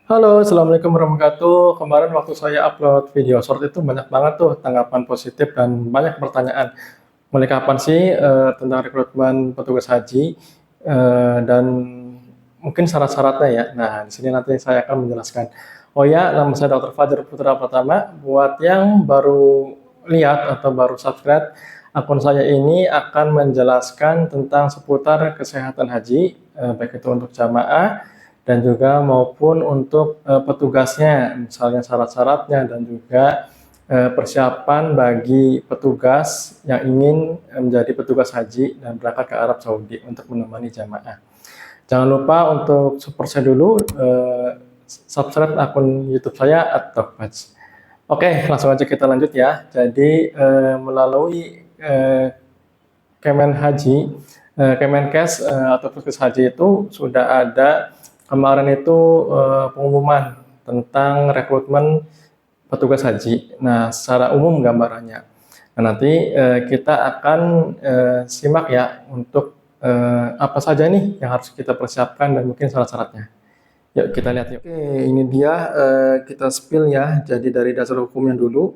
Halo, Assalamualaikum warahmatullahi wabarakatuh. Kemarin waktu saya upload video short itu banyak banget tuh tanggapan positif dan banyak pertanyaan. Mulai kapan sih tentang rekrutmen petugas haji dan mungkin syarat-syaratnya ya. Nah, di sini nanti saya akan menjelaskan. Oh ya, nama saya Dr. Fajar Putra Pratama. Buat yang baru lihat atau baru subscribe, akun saya ini akan menjelaskan tentang seputar kesehatan haji, baik itu untuk jamaah dan juga maupun untuk petugasnya, misalnya syarat-syaratnya dan juga persiapan bagi petugas yang ingin menjadi petugas haji dan berangkat ke Arab Saudi untuk menemani jamaah. Jangan lupa untuk support saya dulu, subscribe akun YouTube saya @talkbatch. Oke, langsung aja kita lanjut ya. Jadi melalui Kemen Haji, Kemenkes atau Puskes Haji itu sudah ada kemarin itu pengumuman tentang rekrutmen petugas haji. Nah, secara umum gambarannya. Nah, nanti kita akan simak ya untuk apa saja nih yang harus kita persiapkan dan mungkin syarat-syaratnya. Yuk kita lihat yuk. Oke, ini dia kita spill ya. Jadi dari dasar hukumnya dulu.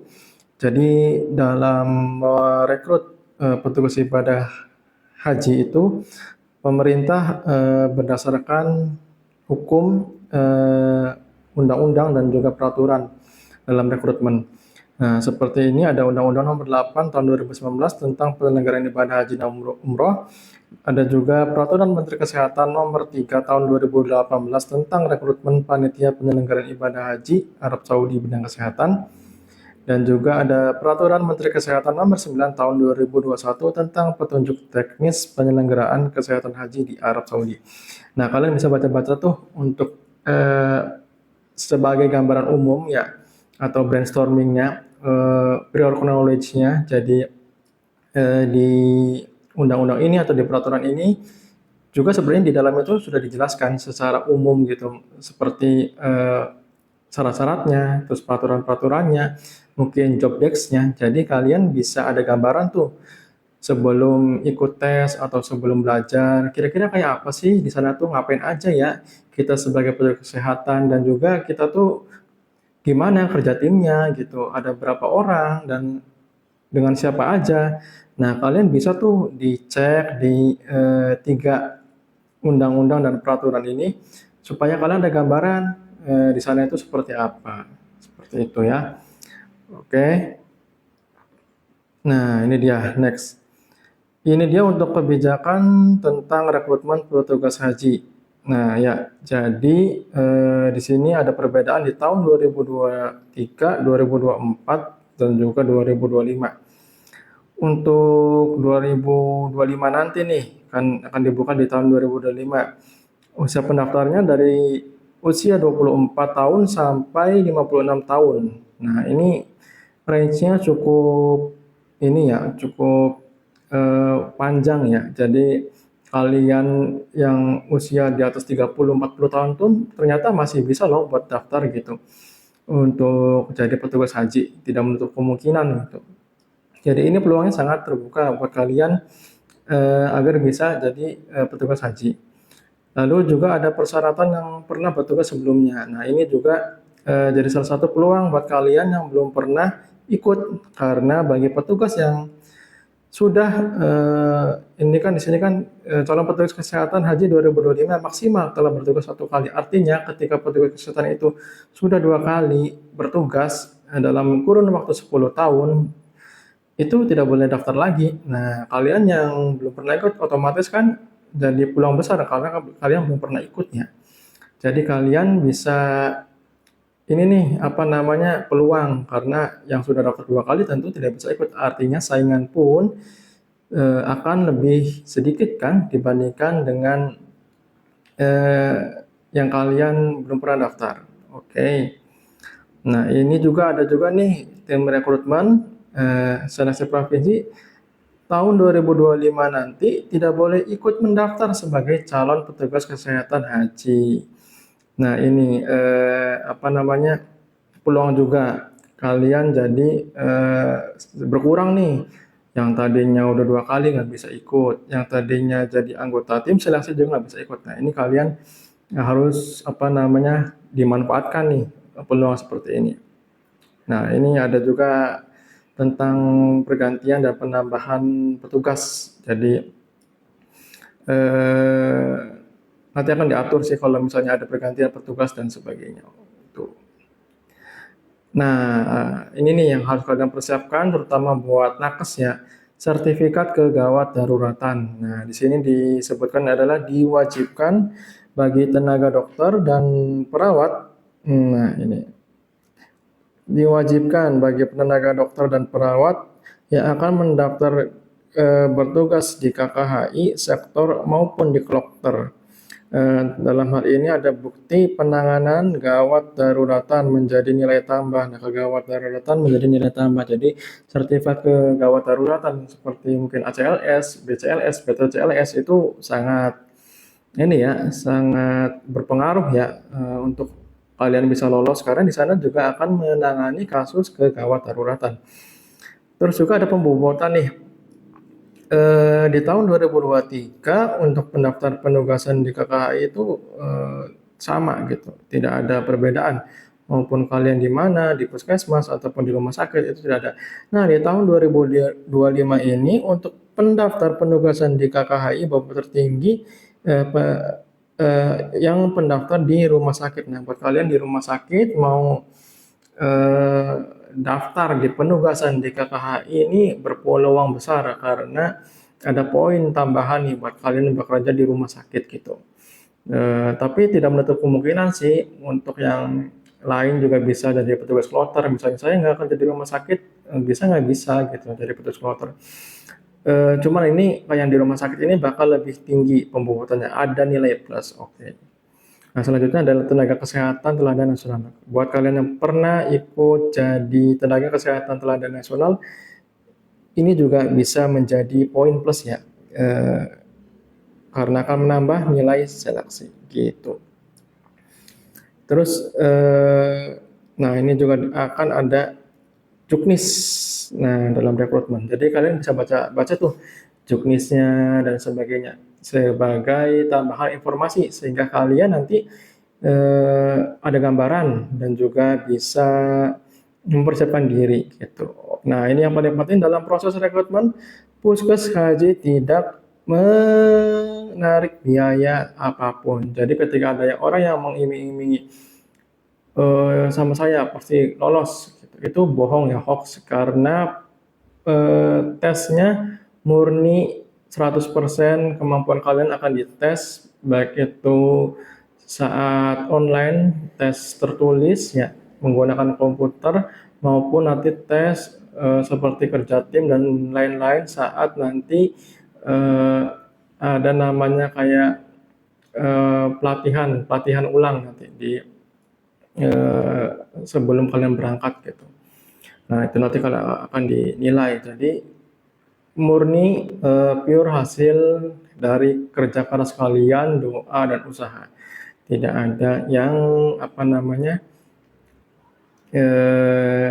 Jadi dalam merekrut petugas ibadah haji itu pemerintah berdasarkan hukum, undang-undang dan juga peraturan dalam rekrutmen. Nah, seperti ini ada Undang-Undang Nomor 8 Tahun 2019 tentang penyelenggaraan ibadah haji dan umroh. Ada juga Peraturan Menteri Kesehatan Nomor 3 Tahun 2018 tentang rekrutmen panitia penyelenggaraan ibadah haji Arab Saudi bidang kesehatan. Dan juga ada Peraturan Menteri Kesehatan Nomor 9 Tahun 2021 tentang petunjuk teknis penyelenggaraan kesehatan haji di Arab Saudi. Nah, kalian bisa baca-baca tuh untuk sebagai gambaran umum ya atau brainstormingnya, prior knowledge-nya. Jadi di undang-undang ini atau di peraturan ini juga sebenarnya di dalam itu sudah dijelaskan secara umum gitu, seperti syarat-syaratnya, terus peraturan-peraturannya, mungkin job desk-nya. Jadi kalian bisa ada gambaran tuh sebelum ikut tes atau sebelum belajar, kira-kira kayak apa sih di sana tuh, ngapain aja ya kita sebagai petugas kesehatan, dan juga kita tuh gimana kerja timnya gitu, ada berapa orang dan dengan siapa aja. Nah, kalian bisa tuh dicek di tiga undang-undang dan peraturan ini supaya kalian ada gambaran di sana itu seperti apa. Seperti itu ya. Oke. Nah, ini dia next. Ini dia untuk kebijakan tentang rekrutmen petugas haji. Nah, ya, jadi di sini ada perbedaan di tahun 2023, 2024, dan juga 2025. Untuk 2025 nanti nih, kan akan dibuka di tahun 2025. Usia pendaftarnya dari usia 24 tahun sampai 56 tahun. Nah, ini range-nya cukup ini ya, cukup panjang ya. Jadi kalian yang usia di atas 30-40 tahun tuh ternyata masih bisa loh buat daftar gitu untuk jadi petugas haji, tidak menutup kemungkinan gitu. Jadi ini peluangnya sangat terbuka buat kalian agar bisa jadi petugas haji. Lalu juga ada persyaratan yang pernah bertugas sebelumnya. Nah, ini juga jadi salah satu peluang buat kalian yang belum pernah ikut, karena bagi petugas yang sudah ini kan di sini kan calon petugas kesehatan haji 2025 maksimal telah bertugas satu kali. Artinya ketika petugas kesehatan itu sudah 2 kali bertugas dalam kurun waktu 10 tahun, itu tidak boleh daftar lagi. Nah, kalian yang belum pernah ikut otomatis kan jadi peluang besar karena kalian belum pernah ikutnya. Jadi kalian bisa ini nih apa namanya, peluang, karena yang sudah daftar 2 kali tentu tidak bisa ikut. Artinya saingan pun akan lebih sedikit kan dibandingkan dengan yang kalian belum pernah daftar. Oke. Nah, ini juga ada juga nih tim rekrutmen seleksi provinsi tahun 2025 nanti tidak boleh ikut mendaftar sebagai calon petugas kesehatan haji. Nah, ini apa namanya, peluang juga kalian jadi berkurang nih. Yang tadinya udah 2 kali nggak bisa ikut, yang tadinya jadi anggota tim seleksi juga nggak bisa ikut. Nah, ini kalian harus dimanfaatkan nih peluang seperti ini. Nah, ini ada juga tentang pergantian dan penambahan petugas. Jadi eh, nanti akan diatur sih kalau misalnya ada pergantian petugas dan sebagainya. Tuh. Nah, ini nih yang harus kalian persiapkan, terutama buat nakes ya. Sertifikat kegawat daruratan. Nah, di sini disebutkan adalah diwajibkan bagi tenaga dokter dan perawat. Nah, ini diwajibkan bagi tenaga dokter dan perawat yang akan mendaftar bertugas di KKHI, sektor maupun di klokter. Dalam hal ini ada bukti penanganan gawat daruratan menjadi nilai tambah. Nah, kegawat daruratan menjadi nilai tambah. Jadi sertifikat kegawat daruratan seperti mungkin ACLS, BCLS, BTCLS itu sangat berpengaruh ya untuk kalian bisa lolos karena di sana juga akan menangani kasus kegawat daruratan. Terus juga ada pembobotan nih. Di tahun 2023 untuk pendaftar penugasan di KKHI itu sama gitu, tidak ada perbedaan. Maupun kalian di mana, di puskesmas ataupun di rumah sakit itu tidak ada. Nah, di tahun 2025 ini untuk pendaftar penugasan di KKHI bobot tertinggi yang pendaftar di rumah sakit. Nah, buat kalian di rumah sakit mau eh, daftar di penugasan di KKHI ini berpeluang besar karena ada poin tambahan nih buat kalian yang bekerja di rumah sakit gitu. Tapi tidak menutup kemungkinan sih untuk yang lain juga bisa jadi petugas kloter. Misalnya saya nggak kerja di rumah sakit, bisa nggak bisa gitu jadi petugas kloter. Cuman ini yang di rumah sakit ini bakal lebih tinggi pembobotannya, ada nilai plus. Oke. Nah, selanjutnya adalah tenaga kesehatan teladan nasional. Buat kalian yang pernah ikut jadi tenaga kesehatan teladan nasional, ini juga bisa menjadi poin plus ya, karena akan menambah nilai seleksi gitu. Terus, nah ini juga akan ada juknis. Nah, dalam rekrutmen. Jadi kalian bisa baca tuh juknisnya dan sebagainya sebagai tambahan informasi sehingga kalian nanti ada gambaran dan juga bisa mempersiapkan diri gitu. Nah, ini yang paling penting dalam proses rekrutmen, Puskes Haji tidak menarik biaya apapun. Jadi ketika ada orang yang mengiming-imingi sama saya pasti lolos, gitu. Itu bohong ya, hoax karena tesnya murni 100% kemampuan kalian akan dites baik itu saat online tes tertulis ya menggunakan komputer maupun nanti tes seperti kerja tim dan lain-lain saat nanti ada namanya kayak pelatihan ulang nanti di eh, sebelum kalian berangkat gitu. Nah, itu nanti kalau akan dinilai. Jadi murni pure hasil dari kerja keras kalian, doa dan usaha. Tidak ada yang eh,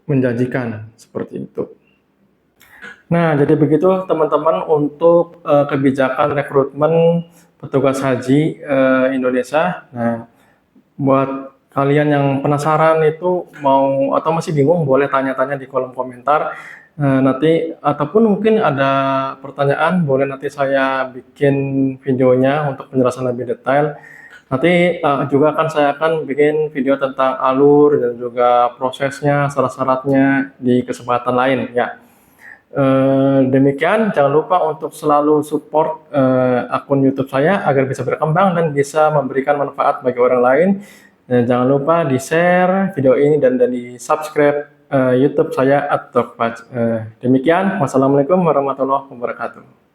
menjanjikan seperti itu. Nah, jadi begitu teman-teman untuk kebijakan rekrutmen petugas haji Indonesia. Nah, buat kalian yang penasaran itu mau atau masih bingung boleh tanya-tanya di kolom komentar. Nanti ataupun mungkin ada pertanyaan boleh nanti saya bikin videonya untuk penjelasan lebih detail. Nanti juga saya akan bikin video tentang alur dan juga prosesnya, syarat-syaratnya di kesempatan lain ya. Demikian, jangan lupa untuk selalu support akun YouTube saya agar bisa berkembang dan bisa memberikan manfaat bagi orang lain. Dan jangan lupa di-share video ini dan di-subscribe YouTube saya @Dr. Demikian, wassalamualaikum warahmatullahi wabarakatuh.